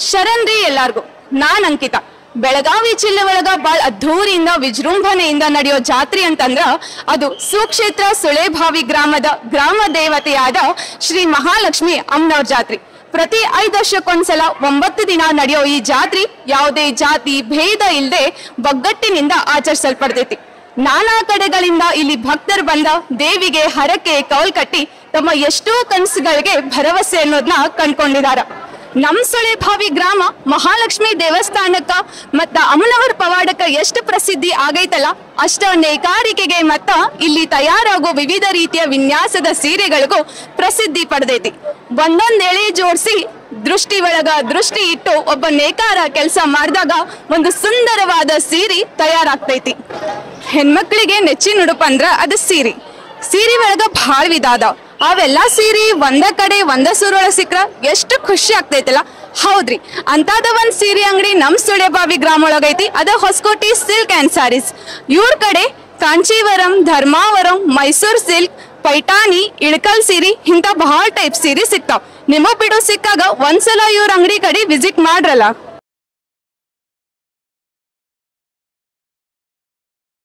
ಶರಣ್ರಿ ಎಲ್ಲಾರ್ಗು ನಾನ್ ಅಂಕಿತಾ. ಬೆಳಗಾವಿ ಜಿಲ್ಲೆ ಒಳಗ ಬಾಳ್ ಅದ್ಧೂರಿಯಿಂದ ವಿಜೃಂಭಣೆಯಿಂದ ನಡೆಯೋ ಜಾತ್ರೆ ಅಂತಂದ್ರ ಅದು ಸುಕ್ಷೇತ್ರ ಸುಳೆಭಾವಿ ಗ್ರಾಮದ ಗ್ರಾಮ ದೇವತೆಯಾದ ಶ್ರೀ ಮಹಾಲಕ್ಷ್ಮಿ ಅಮ್ಮನವ್ರ ಜಾತ್ರೆ. ಪ್ರತಿ 5 ವರ್ಷಕ್ಕೊಂದ್ಸಲ 9 ದಿನ ನಡೆಯೋ ಈ ಜಾತ್ರೆ ಯಾವುದೇ ಜಾತಿ ಭೇದ ಇಲ್ಲದೆ ಒಗ್ಗಟ್ಟಿನಿಂದ ಆಚರಿಸಲ್ಪಡ್ತೈತಿ. ನಾನಾ ಕಡೆಗಳಿಂದ ಇಲ್ಲಿ ಭಕ್ತರು ಬಂದ ದೇವಿಗೆ ಹರಕೆ ಕೌಲ್ ಕಟ್ಟಿ ತಮ್ಮ ಎಷ್ಟೋ ಕನಸುಗಳಿಗೆ ಭರವಸೆ ಅನ್ನೋದನ್ನ ಕಂಡ್ಕೊಂಡಿದಾರ. ನಮ್ ಸುಳೆಭಾವಿ ಗ್ರಾಮ ಮಹಾಲಕ್ಷ್ಮಿ ದೇವಸ್ಥಾನಕ್ಕ ಮತ್ತ ಅಮ್ಮನವರ ಪವಾಡಕ್ಕ ಎಷ್ಟು ಪ್ರಸಿದ್ಧಿ ಆಗೈತಲ್ಲ ಅಷ್ಟ ನೇಕಾರಿಕೆಗೆ ಮತ್ತ ಇಲ್ಲಿ ತಯಾರಾಗೋ ವಿವಿಧ ರೀತಿಯ ವಿನ್ಯಾಸದ ಸೀರೆಗಳಿಗೂ ಪ್ರಸಿದ್ಧಿ ಪಡೆದೈತಿ. ಒಂದೊಂದ್ ಎಳೆ ಜೋಡಿಸಿ ದೃಷ್ಟಿ ಒಳಗ ದೃಷ್ಟಿ ಇಟ್ಟು ಒಬ್ಬ ನೇಕಾರ ಕೆಲಸ ಮಾಡಿದಾಗ ಒಂದು ಸುಂದರವಾದ ಸೀರೆ ತಯಾರಾಗ್ತೈತಿ. ಹೆಣ್ಮಕ್ಳಿಗೆ ನೆಚ್ಚಿನ ಉಡುಪ ಅಂದ್ರ ಅದು ಸೀರೆ. ಸೀರೆ ಒಳಗ ಭಾಳ ವಿಧ ಅದಾವ. ಅವೆಲ್ಲಾ ಸೀರೆ ಒಂದ ಕಡೆ ಒಂದ ಸೂರೊಳಗ ಸಿಕ್ಕ್ರ ಎಷ್ಟು ಖುಷಿ ಆಗ್ತೈತಲ್ಲ. ಹೌದ್ರಿ, ಅಂತಾದ ಒಂದ್ ಸೀರೆ ಅಂಗಡಿ ನಮ್ ಸುಳೆಭಾವಿ ಗ್ರಾಮ ಒಳಗೈತಿ. ಅದ ಹೊಸಕೋಟೆ ಸಿಲ್ಕ್ ಅಂಡ್ ಸ್ಯಾರೀಸ್. ಇವ್ರ ಕಡೆ ಕಾಂಚೀವರಂ, ಧರ್ಮಾವರಂ, ಮೈಸೂರ್ ಸಿಲ್ಕ್, ಪೈಠಾನಿ, ಇಳಕಲ್ ಸೀರೆ ಇಂತ ಬಹಳ ಟೈಪ್ ಸೀರೆ ಸಿಗ್ತಾವ್. ನಿಮಗ್ ಬಿಡು ಸಿಕ್ಕಾಗ ಒಂದ್ಸಲ ಇವ್ರ ಅಂಗಡಿ ಕಡೆ ವಿಸಿಟ್ ಮಾಡ್ರಲ್ಲ.